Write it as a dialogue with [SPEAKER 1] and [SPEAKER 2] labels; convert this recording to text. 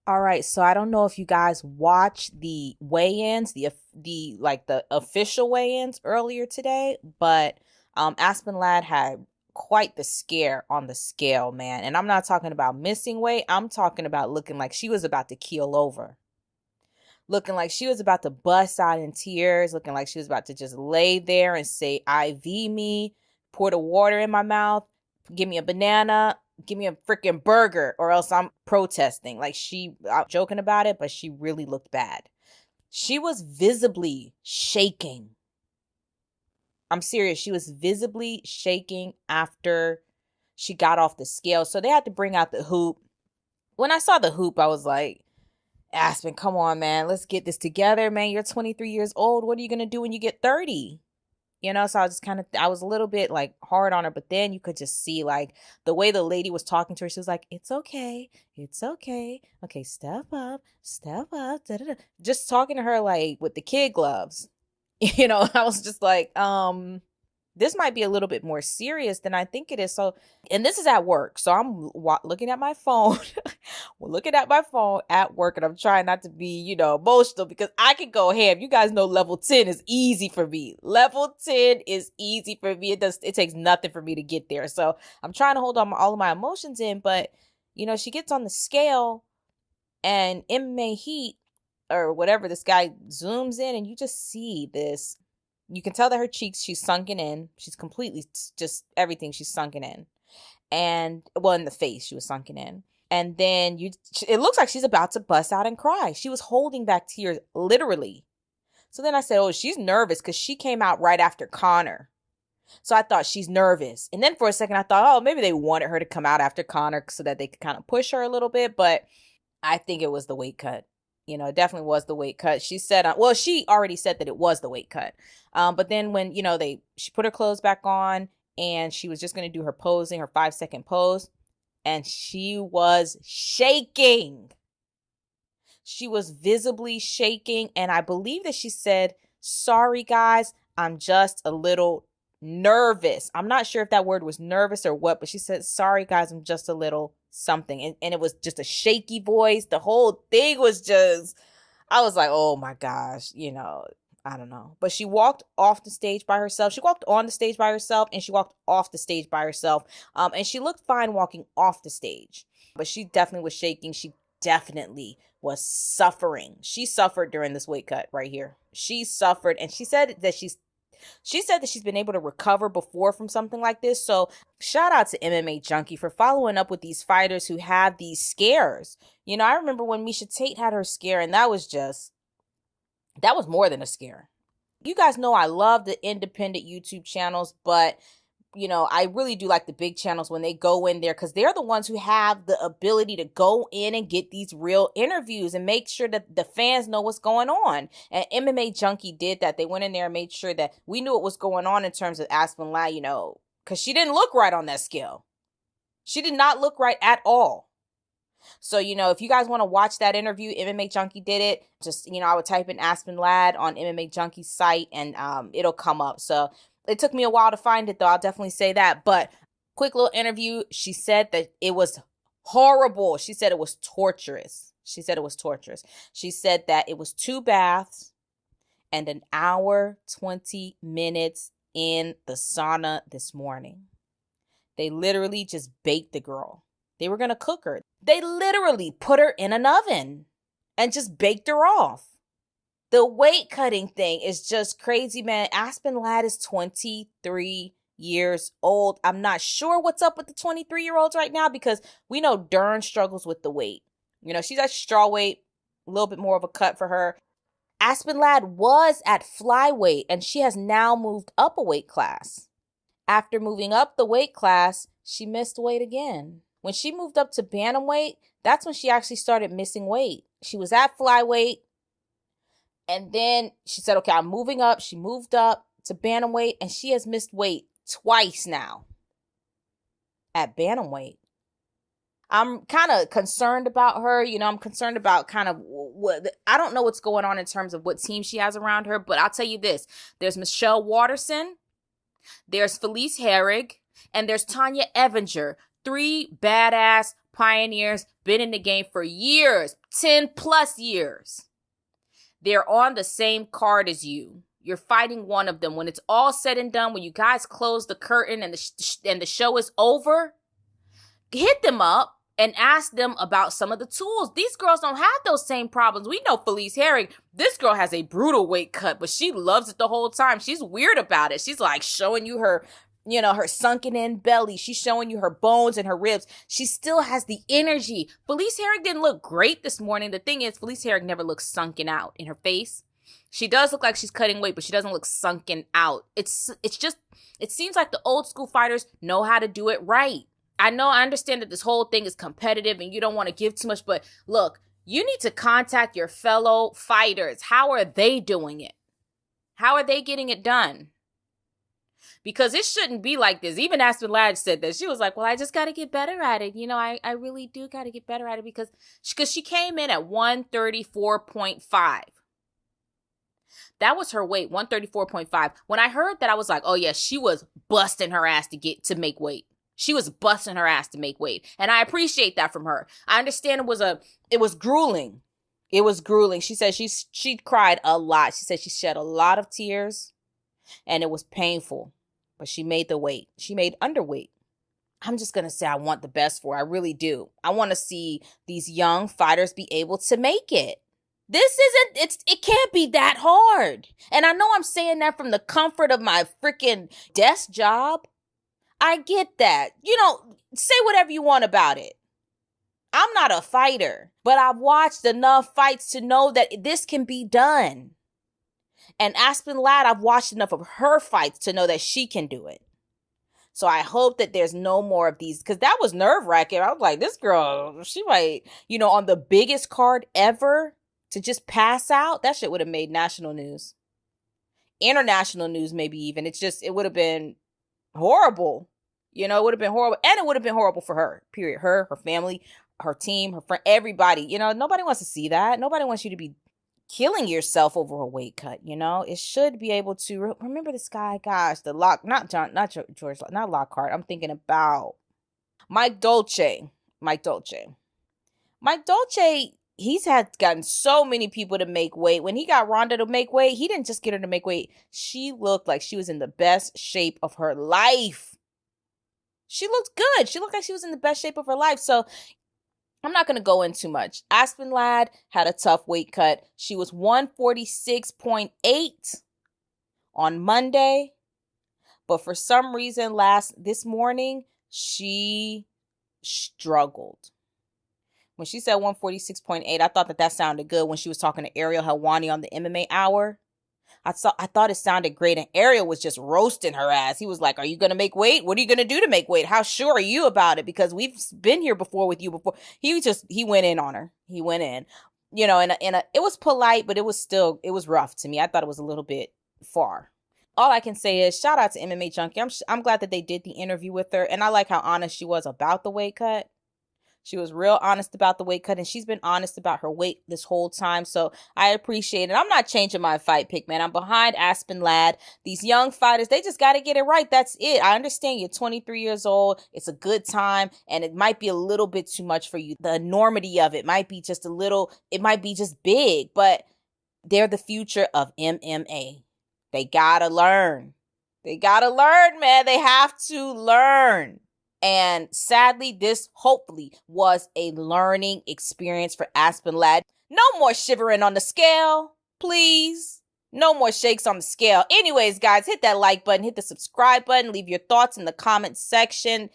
[SPEAKER 1] All right, so I don't know if you guys watched the weigh-ins, the official weigh-ins earlier today, but Aspen Ladd had quite the scare on the scale, man. And I'm not talking about missing weight. I'm talking about looking like she was about to keel over. Looking like she was about to bust out in tears, looking like she was about to just lay there and say, IV me, pour the water in my mouth, give me a banana, give me a freaking burger, or else I'm protesting. I'm joking about it, but she really looked bad. She was visibly shaking. I'm serious. She was visibly shaking after she got off the scale. So they had to bring out the hoop. When I saw the hoop, I was like, Aspen, come on, man. Let's get this together, man. You're 23 years old. What are you going to do when you get 30? So I was a little bit like hard on her, but then you could just see like the way the lady was talking to her. She was like, it's okay. It's okay. Okay, step up, da, da, da. Just talking to her like with the kid gloves. I was just like, this might be a little bit more serious than I think it is. So, and this is at work. So I'm looking at my phone, looking at my phone at work, and I'm trying not to be, emotional because I can go ham. You guys know level 10 is easy for me. Level 10 is easy for me. It takes nothing for me to get there. So I'm trying to hold all of my emotions in, but she gets on the scale and MMA Heat or whatever, this guy zooms in and you just see this. You can tell that her cheeks, she's sunken in. She's completely just everything. She's sunken in. And in the face, she was sunken in. And then it looks like she's about to bust out and cry. She was holding back tears, literally. So then I said, oh, she's nervous because she came out right after Connor. So I thought she's nervous. And then for a second, I thought, oh, maybe they wanted her to come out after Connor so that they could kind of push her a little bit. But I think it was the weight cut. It definitely was the weight cut. She said, she already said that it was the weight cut. But then when, she put her clothes back on and she was just going to do her posing, her 5-second pose. And she was shaking. She was visibly shaking. And I believe that she said, sorry, guys, I'm just a little nervous. I'm not sure if that word was nervous or what, but she said, sorry, guys, I'm just a little something. And it was just a shaky voice. The whole thing was just, I was like, oh my gosh, I don't know. But she walked off the stage by herself. She walked on the stage by herself and she walked off the stage by herself. And she looked fine walking off the stage, but she definitely was shaking. She definitely was suffering. She suffered during this weight cut right here. She suffered. And she said that she's been able to recover before from something like this. So shout out to MMA Junkie for following up with these fighters who have these scares. I remember when Miesha Tate had her scare, and that was more than a scare. You guys know I love the independent YouTube channels, but I really do like the big channels when they go in there because they're the ones who have the ability to go in and get these real interviews and make sure that the fans know what's going on. And MMA Junkie did that. They went in there and made sure that we knew what was going on in terms of Aspen Ladd, because she didn't look right on that scale. She did not look right at all. So, if you guys want to watch that interview, MMA Junkie did it. Just, I would type in Aspen Ladd on MMA Junkie's site and it'll come up. So it took me a while to find it, though. I'll definitely say that. But quick little interview. She said that it was horrible. She said it was torturous. She said that it was 2 baths and an hour, 20 minutes in the sauna this morning. They literally just baked the girl. They were going to cook her. They literally put her in an oven and just baked her off. The weight cutting thing is just crazy, man. Aspen Ladd is 23 years old. I'm not sure what's up with the 23-year-olds right now because we know Dern struggles with the weight. She's at straw weight, a little bit more of a cut for her. Aspen Ladd was at flyweight and she has now moved up a weight class. After moving up the weight class, she missed weight again. When she moved up to bantamweight, that's when she actually started missing weight. She was at flyweight. And then she said, okay, I'm moving up. She moved up to bantamweight and she has missed weight twice now at bantamweight. I'm kind of concerned about her. I'm concerned about kind of I don't know what's going on in terms of what team she has around her, but I'll tell you this. There's Michelle Watterson, there's Felice Herrig, and there's Tanya Evinger. 3 badass pioneers, been in the game for years, 10 plus years. They're on the same card as you. You're fighting one of them. When it's all said and done, when you guys close the curtain and the show is over, hit them up and ask them about some of the tools. These girls don't have those same problems. We know Felice Herrig, this girl has a brutal weight cut, but she loves it the whole time. She's weird about it. She's like showing you her, her sunken in belly. She's showing you her bones and her ribs. She still has the energy. Felice Herrig didn't look great this morning. The thing is, Felice Herrig never looks sunken out in her face. She does look like she's cutting weight, but she doesn't look sunken out. It seems like the old school fighters know how to do it right. I understand that this whole thing is competitive and you don't want to give too much, but look, you need to contact your fellow fighters. How are they doing it? How are they getting it done? Because it shouldn't be like this. Even Aspen Ladd said that. She was like, well, I just got to get better at it. I really do got to get better at it because she came in at 134.5. That was her weight, 134.5. When I heard that, I was like, oh yeah, she was busting her ass to make weight. She was busting her ass to make weight. And I appreciate that from her. I understand it was grueling. It was grueling. She said she cried a lot. She said she shed a lot of tears and it was painful, but she made the weight. She made underweight. I'm just going to say I want the best for her. I really do. I want to see these young fighters be able to make it. It can't be that hard. And I know I'm saying that from the comfort of my freaking desk job. I get that. Say whatever you want about it. I'm not a fighter, but I've watched enough fights to know that this can be done. And Aspen Ladd, I've watched enough of her fights to know that she can do it. So I hope that there's no more of these, because that was nerve-wracking. I was like, this girl, she might, on the biggest card ever to just pass out. That shit would have made national news. International news, maybe even. It would have been horrible. It would have been horrible. And it would have been horrible for her, period. Her family, her team, her friend, everybody. Nobody wants to see that. Nobody wants you to be killing yourself over a weight cut. It should be able to remember this guy. Gosh, not George, not Lockhart. I'm thinking about Mike Dolce. He's gotten so many people to make weight. When he got Ronda to make weight, he didn't just get her to make weight. She looked like she was in the best shape of her life. She looked good. She looked like she was in the best shape of her life. So I'm not going to go in too much. Aspen Ladd had a tough weight cut. She was 146.8 on Monday. But for some reason this morning, she struggled. When she said 146.8, I thought that sounded good when she was talking to Ariel Helwani on the MMA Hour. I thought it sounded great, and Ariel was just roasting her ass. He was like, are you going to make weight? What are you going to do to make weight? How sure are you about it? Because we've been here before with you before. He went in on her. He went in. It was polite, but it was rough to me. I thought it was a little bit far. All I can say is shout out to MMA Junkie. I'm glad that they did the interview with her, and I like how honest she was about the weight cut. She was real honest about the weight cut, and she's been honest about her weight this whole time. So I appreciate it. I'm not changing my fight pick, man. I'm behind Aspen Ladd. These young fighters, they just got to get it right. That's it. I understand you're 23 years old. It's a good time, and it might be a little bit too much for you. The enormity of it might be just it might be just big, but they're the future of MMA. They got to learn. They got to learn, man. They have to learn. And sadly, this hopefully was a learning experience for Aspen Ladd. No more shivering on the scale, please. No more shakes on the scale. Anyways, guys, hit that like button, hit the subscribe button, leave your thoughts in the comment section.